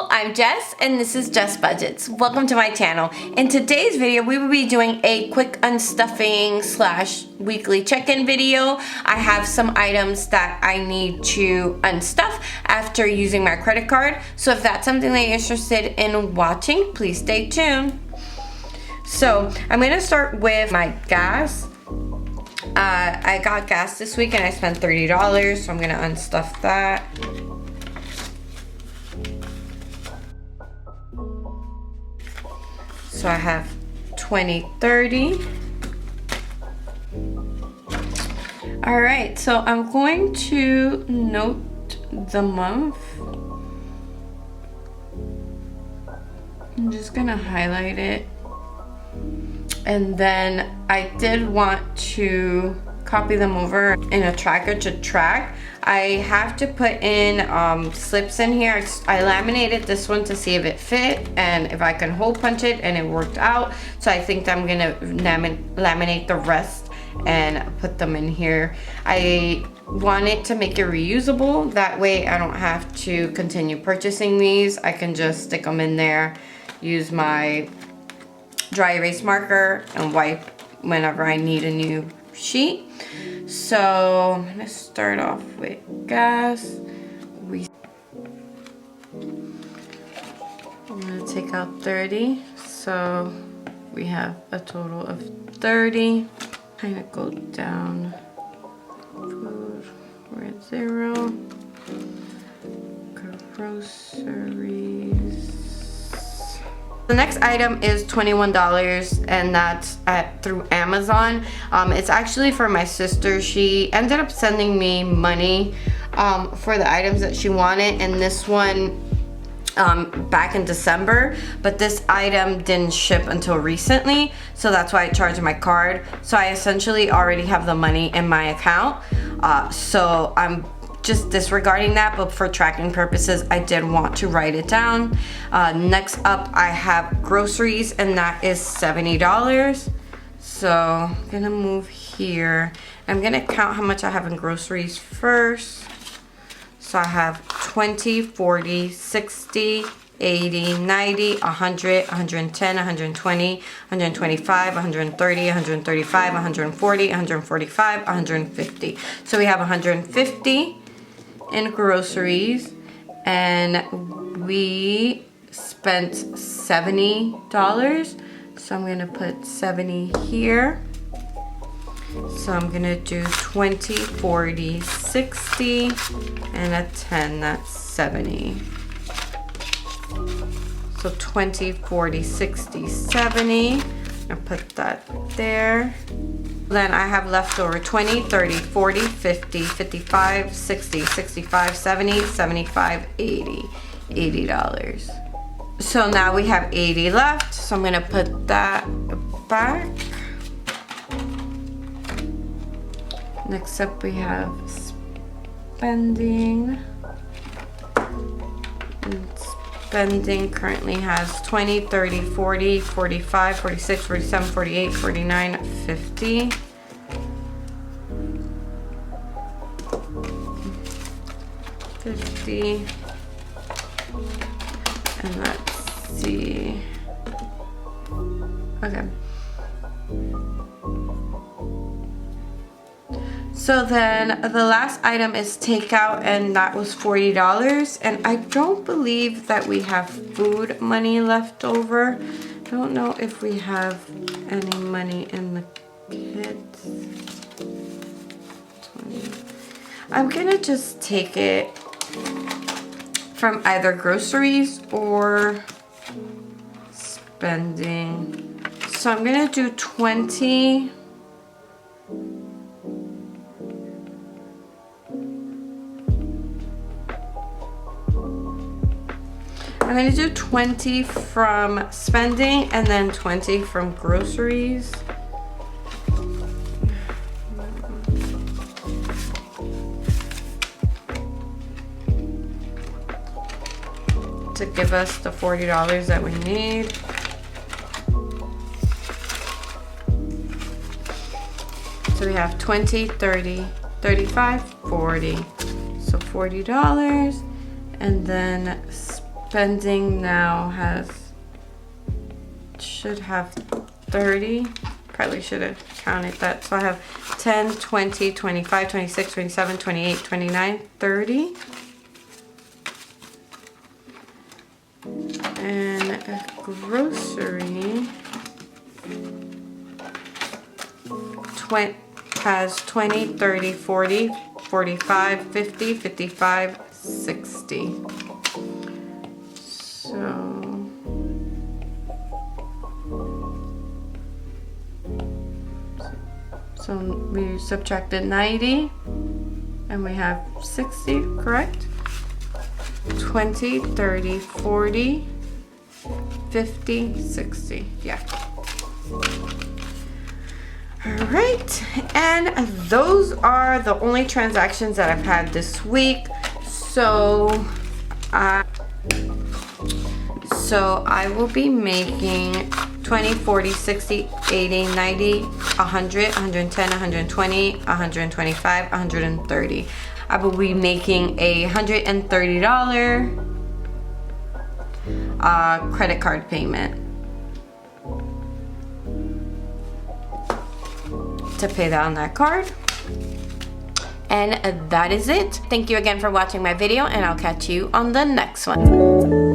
Hello, I'm Jess and this is Jess Budgets. Welcome to my channel. In today's video, we will be doing a quick unstuffing / weekly check-in video. I have some items that I need to unstuff after using my credit card. So if that's something that you're interested in watching, please stay tuned. So I'm gonna start with my gas. I got gas this week and I spent $30, so I'm gonna unstuff that. So I have 20, 30. All right, so I'm going to note the month. I'm just gonna highlight it. And then I did want to copy them over in a tracker to track. I have to put in slips in here. I laminated this one to see if it fit and if I can hole punch it, and it worked out. So I think I'm gonna laminate the rest and put them in here. I wanted to make it reusable. That way I don't have to continue purchasing these. I can just stick them in there, use my dry erase marker and wipe whenever I need a new sheet. So I'm gonna start off with gas. I'm gonna take out 30, so we have a total of 30. Kind of go down. Food, we're at 0. Groceries. The next item is $21, and that's through Amazon. It's actually for my sister. She ended up sending me money for the items that she wanted, and this one back in December, but this item didn't ship until recently, so that's why I charged my card. So I essentially already have the money in my account, so I'm just disregarding that, but for tracking purposes I did want to write it down. Next up I have groceries, and that is $70. So I'm gonna move here. I'm gonna count how much I have in groceries first. So I have 20, 40, 60, 80, 90, 100, 110, 120, 125, 130, 135, 140, 145, 150. So we have 150 in groceries, and we spent $70. So I'm gonna put 70 here. So I'm gonna do 20, 40, 60, and a 10, that's 70. So 20, 40, 60, 70. I'll put that there. Then I have leftover 20, 30, 40, 50, 55, 60, 65, 70, 75, 80. $80. So now we have 80 left. So I'm gonna put that back. Next up we have spending. And spending currently has 20, 30, 40, 45, 46, 47, 48, 49, 50. And let's see. Okay. So then the last item is takeout, and that was $40. And I don't believe that we have food money left over. I don't know if we have any money in the kits. 20. I'm gonna just take it from either groceries or spending. So I'm gonna do 20. I'm gonna do 20 from spending and then 20 from groceries. To give us the $40 that we need. So we have 20, 30, 35, 40. So $40. And then spending now should have 30. Probably should have counted that. So I have 10, 20, 25, 26, 27, 28, 29, 30. And grocery has 20, 30, 40, 45, 50, 55, 60. So we subtracted 90 and we have 60, correct? 20, 30, 40, 50, 60, yeah. All right, and those are the only transactions that I've had this week. So I will be making 20, 40, 60, 80, 90, 100, 110, 120, 125, 130. I will be making a $130 credit card payment to pay that on that card. And that is it. Thank you again for watching my video, and I'll catch you on the next one.